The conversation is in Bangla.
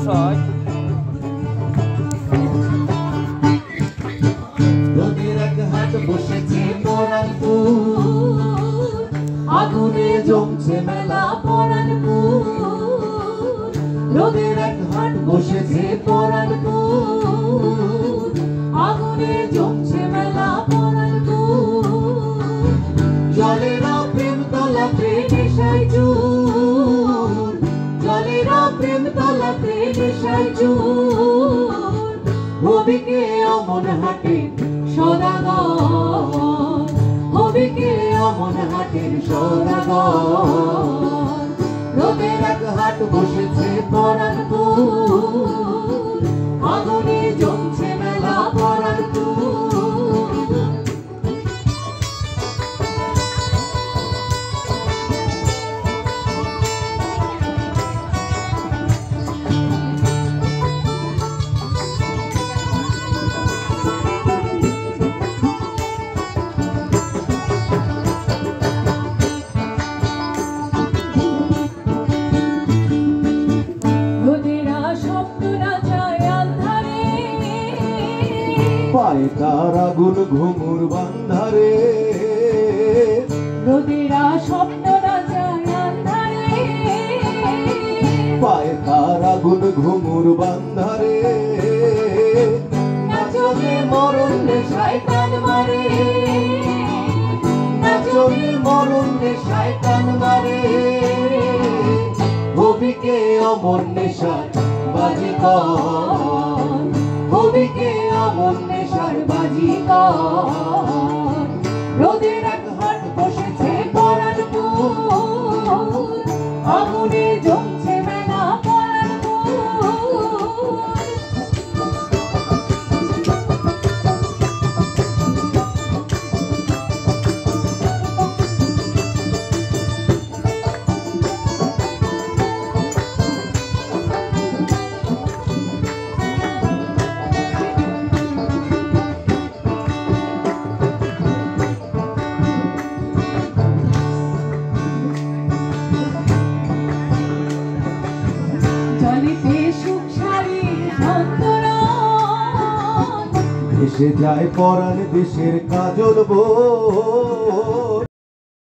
অসহায়। রোদের এক হাট বসেছে পরানপুর, আগুনে জমছে মেলা পরানপুর। রোদের এক হাট বসেছে পরানপুর, আগুনে জমছে মেলা পরানপুর। জলেরা প্রেম তলা প্রেমে সাইজুর, জলেরা প্রেম তলা প্রেমে সাইজুর। হবিকে অমন হাটে সদাগর, হবিকে অমন হাটের সদাগর। রোদের এক হাট বসেছে পরানপুর, আগুনে জমছে মেলা পরানপুর। পায়ে তার আগুন ঘুঙুর বান্ধারে, রোদেরা স্বপ্ন রাজায় আন্ধারে। পায়ে তার আগুন ঘুঙুর বান্ধারে। নাচলে মরণ নেশায় টান মারে, নাচলে মরণ নেশায় টান মারে। হবিকে অমর নেশার বাজিকর, হবিকে অমর নেশার বাজিকর। রোদের এক হাট বসেছে পরানপুর, আগুনে জমছে মেলা পরানপুর। ভেসে যায় পরাণ দেশের কাজল বো।